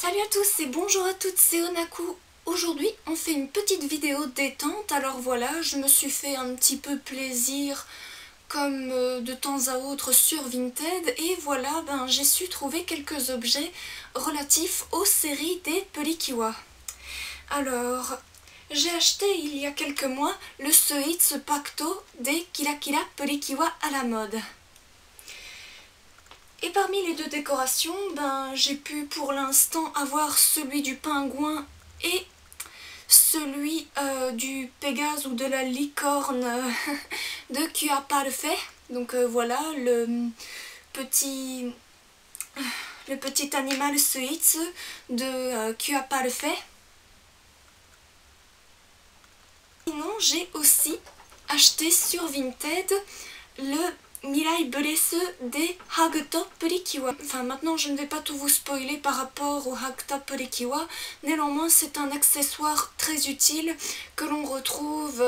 Salut à tous et bonjour à toutes, c'est Onaku. Aujourd'hui on fait une petite vidéo détente, alors voilà, je me suis fait un petit peu plaisir comme de temps à autre sur Vinted et voilà, j'ai su trouver quelques objets relatifs aux séries des Pelikiwa. Alors, j'ai acheté il y a quelques mois le Suitsu Pacto des Kira Kira Pelikiwa à la mode. Et parmi les deux décorations, j'ai pu pour l'instant avoir celui du pingouin et celui du Pégase ou de la licorne de Kua Parfait. Donc voilà, petit, le petit animal Suitsu de Kua Parfait. Sinon, j'ai aussi acheté sur Vinted le Mirai Blesse des Hakuto Pelikiwa. Enfin maintenant je ne vais pas tout vous spoiler par rapport au Hakuto Pelikiwa, néanmoins c'est un accessoire très utile que l'on retrouve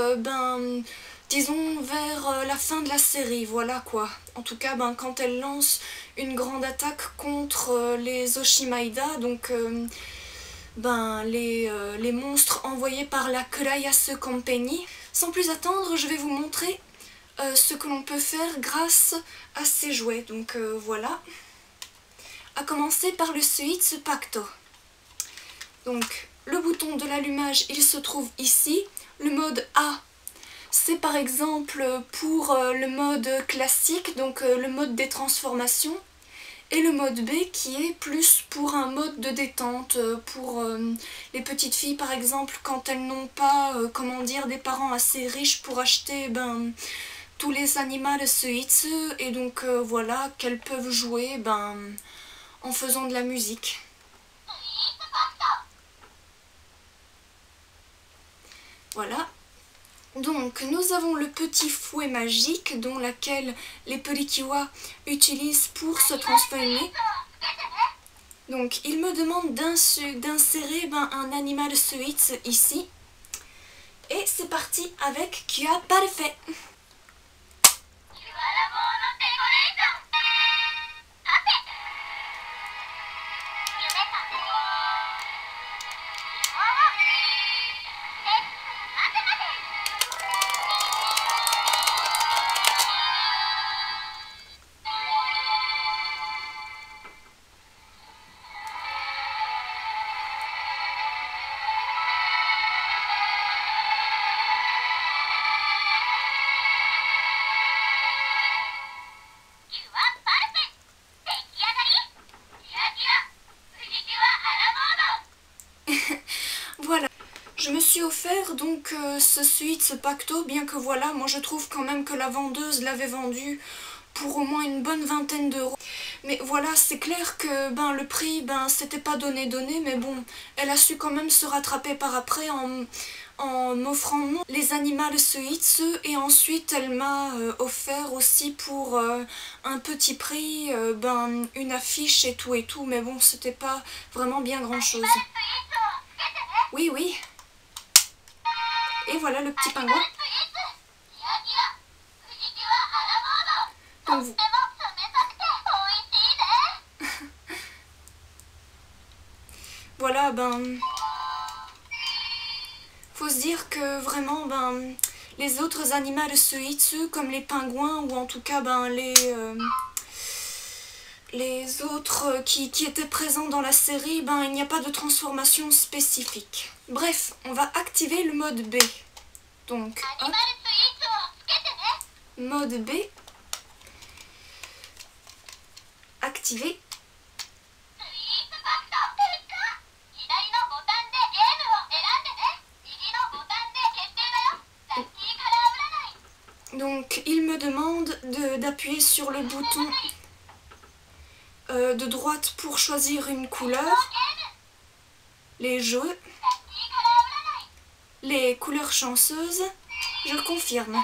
disons vers la fin de la série, voilà quoi. En tout cas quand elle lance une grande attaque contre les Oshimaida, donc les monstres envoyés par la Kurayase Company. Sans plus attendre, je vais vous montrer ce que l'on peut faire grâce à ces jouets. Donc voilà. À commencer par le Suitsu Pacto. Donc le bouton de l'allumage, il se trouve ici. Le mode A, c'est par exemple pour le mode classique, donc le mode des transformations. Et le mode B qui est plus pour un mode de détente, pour les petites filles par exemple quand elles n'ont pas, des parents assez riches pour acheter tous les animaux Suitsu et donc voilà qu'elles peuvent jouer en faisant de la musique. Voilà. Donc nous avons le petit fouet magique dont laquelle les Pelikiwa utilisent pour se transformer. Donc il me demande d'insérer un animal Suitsu ici. Et c'est parti avec Kua Parfait. Voilà, je me suis offert donc ce Suitsu Pacto, bien que voilà, moi je trouve quand même que la vendeuse l'avait vendu pour au moins une bonne vingtaine d'euros. Mais voilà, c'est clair que le prix, c'était pas donné, mais bon, elle a su quand même se rattraper par après en m'offrant les animaux Suitsu et ensuite elle m'a offert aussi pour un petit prix une affiche et tout, mais bon, c'était pas vraiment bien grand chose. Oui, oui. Et voilà le petit pingouin. Donc vous... Voilà, faut se dire que vraiment, les autres animaux Suitsu, comme les pingouins, ou en tout cas, les autres qui étaient présents dans la série, il n'y a pas de transformation spécifique. Bref, on va activer le mode B. Donc, hop. Mode B. Activé. Donc, il me demande d'appuyer sur le bouton de droite pour choisir une couleur, les jeux, les couleurs chanceuses, je confirme.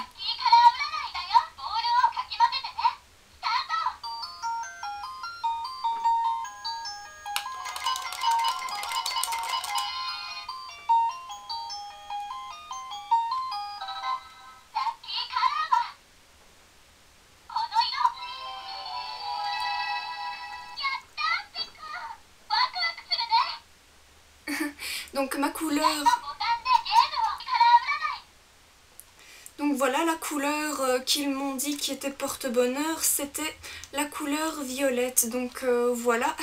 Donc ma couleur... Donc voilà, la couleur qu'ils m'ont dit qui était porte-bonheur, c'était la couleur violette. Donc voilà,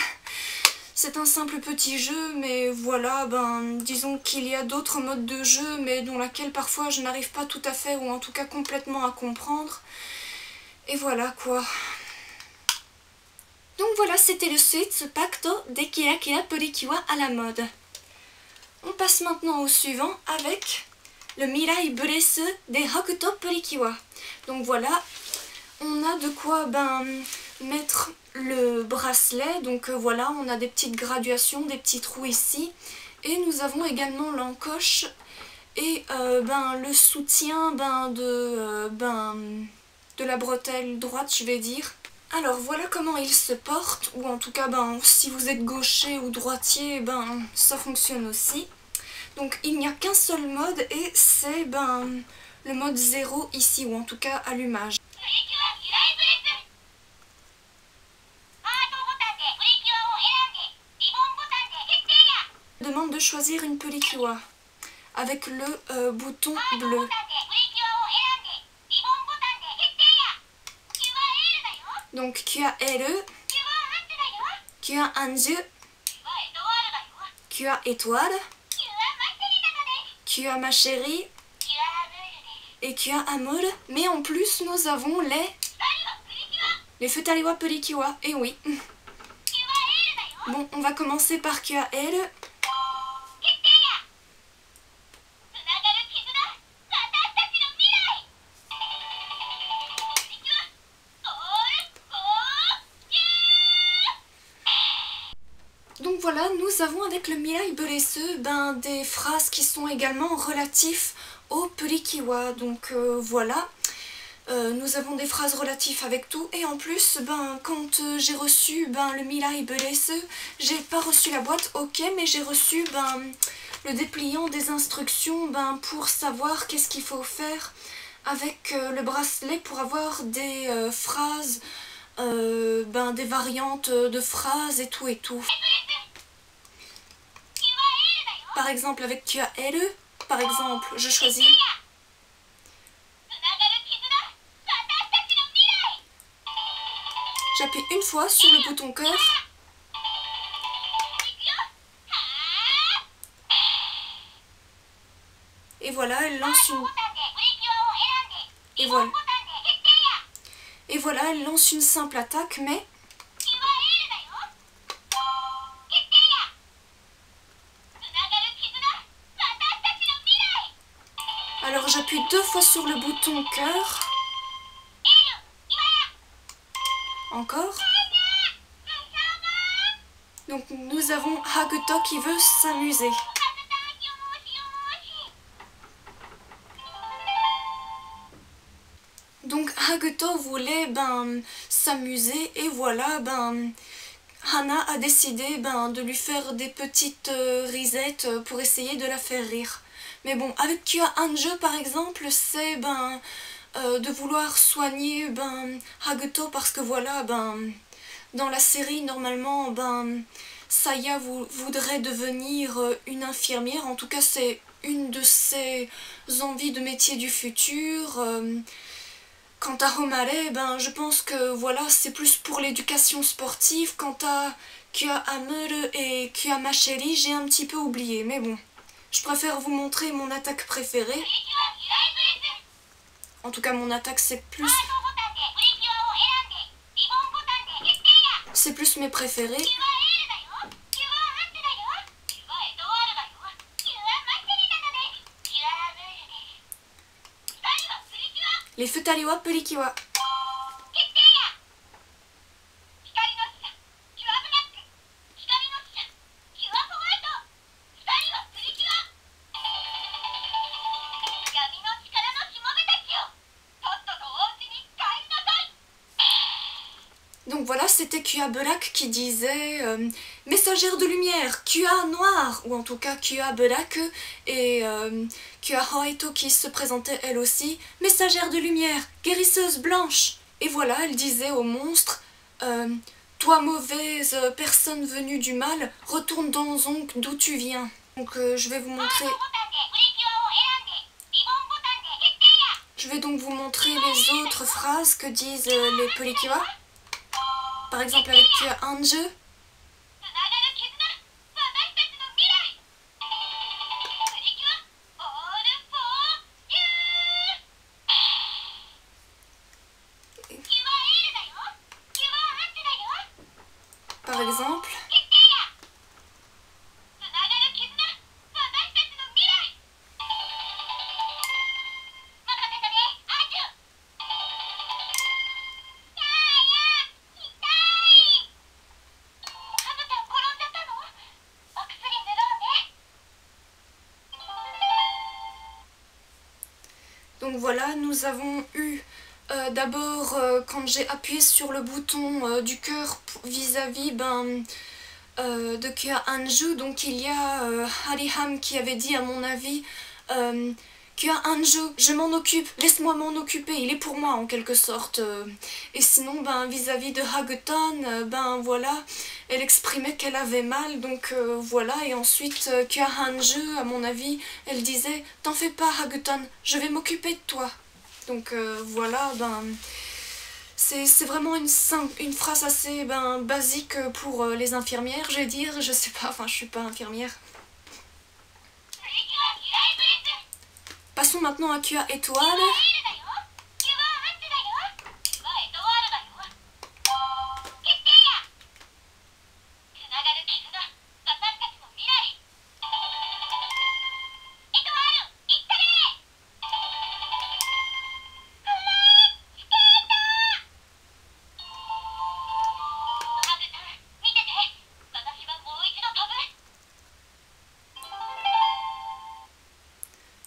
c'est un simple petit jeu, mais voilà, disons qu'il y a d'autres modes de jeu, mais dont laquelle parfois je n'arrive pas tout à fait, ou en tout cas complètement à comprendre. Et voilà quoi. Donc voilà, c'était le Suitsu Pacto des Kira Kira Purikiwa à la mode. On passe maintenant au suivant avec le Mirai Buresu des Hakuto Purikiwa. Donc voilà, on a de quoi mettre le bracelet. Donc voilà, on a des petites graduations, des petits trous ici. Et nous avons également l'encoche et le soutien de la bretelle droite, je vais dire. Alors voilà comment il se porte, ou en tout cas si vous êtes gaucher ou droitier, ça fonctionne aussi. Donc il n'y a qu'un seul mode et c'est le mode 0 ici, ou en tout cas allumage. Je demande de choisir une Purikiwa avec le bouton bleu. Donc QA-L, QA-Anju, QA-Étoile, QA ma chérie et QA-Amour. Mais en plus nous avons les Futariwa Purikiwa, et oui. Bon, on va commencer par QA-L. Donc voilà, nous avons avec le Mirai Buresu des phrases qui sont également relatives au Purikiwa. Donc voilà, nous avons des phrases relatives avec tout. Et en plus, quand j'ai reçu le Mirai Buresu, j'ai pas reçu la boîte, ok, mais j'ai reçu le dépliant des instructions pour savoir qu'est-ce qu'il faut faire avec le bracelet pour avoir des phrases, des variantes de phrases et tout et tout. Par exemple avec QA-L, par exemple, je choisis j'appuie une fois sur le bouton cœur. Et voilà, elle lance une... Et voilà, elle lance une simple attaque, mais... Alors j'appuie 2 fois sur le bouton cœur. Encore. Donc nous avons Hakuto qui veut s'amuser. Donc Hakuto voulait s'amuser et voilà, Hana a décidé de lui faire des petites risettes pour essayer de la faire rire. Mais bon, avec QA-Anju par exemple, c'est de vouloir soigner Hakuto parce que voilà, dans la série normalement Saya voudrait devenir une infirmière. En tout cas c'est une de ses envies de métier du futur. Quant à Homare, je pense que voilà, c'est plus pour l'éducation sportive. Quant à QA-Amour et QA ma chérie, j'ai un petit peu oublié, mais bon. Je préfère vous montrer mon attaque préférée. En tout cas, mon attaque, c'est plus mes préférés. Les Futariwa Purikiwa. Donc voilà, c'était QA Black qui disait messagère de lumière, QA noir, ou en tout cas QA Black, et QA Hoito qui se présentait elle aussi, messagère de lumière, guérisseuse blanche. Et voilà, elle disait au monstre, toi mauvaise personne venue du mal, retourne dans donc d'où tu viens. Donc je vais vous montrer. Je vais donc vous montrer les autres phrases que disent les Purikiwa. Par exemple avec Anju. Par exemple. Donc voilà, nous avons eu d'abord quand j'ai appuyé sur le bouton du cœur vis-à-vis de Kya Anju, donc il y a Hariham qui avait dit à mon avis Kya Anju, je m'en occupe, laisse-moi m'en occuper, il est pour moi en quelque sorte. Et sinon vis-à-vis de Hagutan, voilà, elle exprimait qu'elle avait mal, donc voilà, et ensuite Kya Anju, à mon avis, elle disait t'en fais pas Hagutan, je vais m'occuper de toi. Donc voilà, c'est vraiment une phrase assez basique pour les infirmières, je vais dire, je sais pas, enfin je suis pas infirmière. Passons maintenant à Kya Étoile.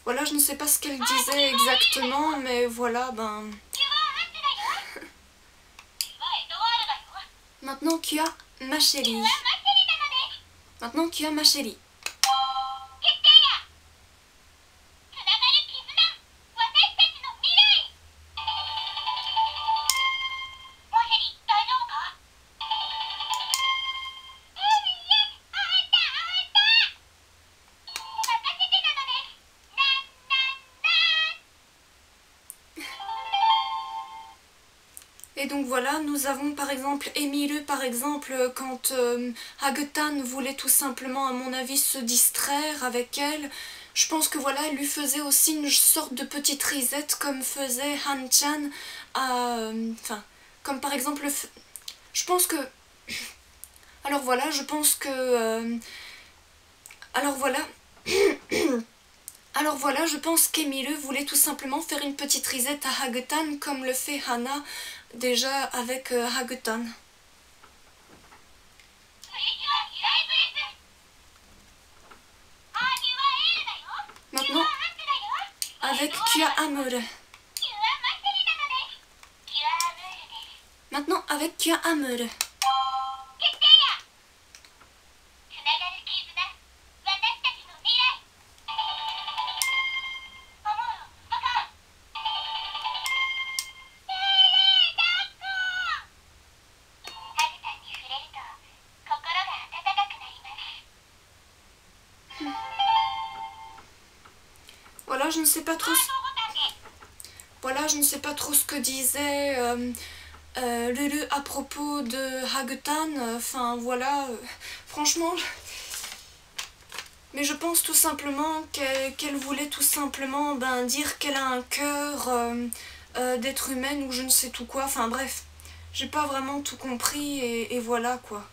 Voilà, je ne sais pas ce qu'elle disait exactement, mais voilà, Maintenant, Kya, ma chérie. Maintenant, Kya, ma chérie. Et donc voilà, nous avons par exemple Emiru, par exemple, quand Hagutan voulait tout simplement, à mon avis, se distraire avec elle. Je pense que voilà, elle lui faisait aussi une sorte de petite risette comme faisait Han-chan à... Enfin, comme par exemple... Je pense que... Alors voilà, je pense que... Alors voilà... Alors voilà, je pense qu'Emiru voulait tout simplement faire une petite risette à Hagutan comme le fait Hana déjà avec Hagutan. Maintenant, avec Kya Amure. Maintenant, avec Kya Amure. Voilà, je ne sais pas trop. Voilà, je ne sais pas trop ce que disait Lulu à propos de Hagutan. Enfin, voilà. Franchement. Mais je pense tout simplement qu'elle voulait tout simplement dire qu'elle a un cœur d'être humaine ou je ne sais tout quoi. Enfin bref, j'ai pas vraiment tout compris et voilà quoi.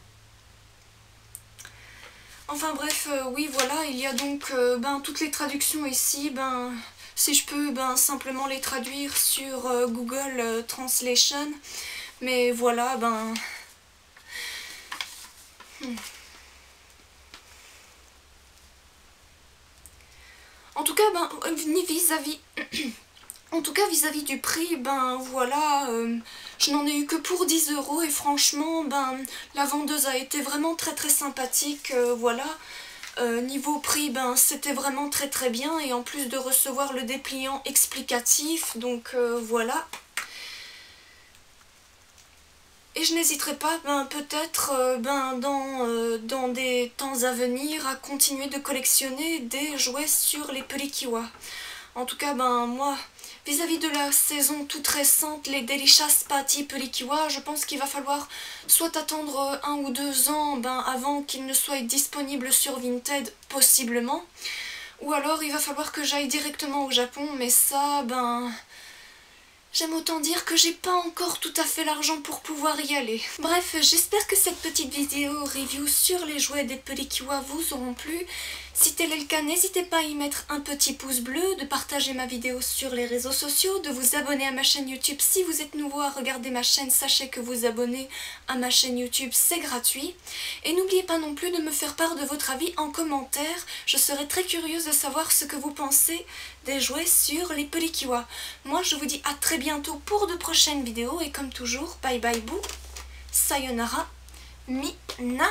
Enfin bref, oui voilà, il y a donc toutes les traductions ici, si je peux simplement les traduire sur Google Translation, mais voilà, En tout cas, vis-à-vis... En tout cas, vis-à-vis du prix, voilà, je n'en ai eu que pour 10 € et franchement, la vendeuse a été vraiment très très sympathique, voilà. Niveau prix, c'était vraiment très très bien et en plus de recevoir le dépliant explicatif, donc voilà. Et je n'hésiterai pas, peut-être dans des temps à venir, à continuer de collectionner des jouets sur les Pelikiwa. En tout cas, moi, vis-à-vis de la saison toute récente, les Delicious Patty Pelikiwa, je pense qu'il va falloir soit attendre 1 ou 2 ans avant qu'ils ne soient disponibles sur Vinted, possiblement. Ou alors il va falloir que j'aille directement au Japon, mais ça, j'aime autant dire que j'ai pas encore tout à fait l'argent pour pouvoir y aller. Bref, j'espère que cette petite vidéo review sur les jouets des Pelikiwa vous auront plu. Si tel est le cas, n'hésitez pas à y mettre un petit pouce bleu, de partager ma vidéo sur les réseaux sociaux, de vous abonner à ma chaîne YouTube. Si vous êtes nouveau à regarder ma chaîne, sachez que vous abonner à ma chaîne YouTube, c'est gratuit. Et n'oubliez pas non plus de me faire part de votre avis en commentaire. Je serai très curieuse de savoir ce que vous pensez des jouets sur les Pelikiwa. Moi, je vous dis à très bientôt pour de prochaines vidéos. Et comme toujours, bye bye boo, sayonara, minasan.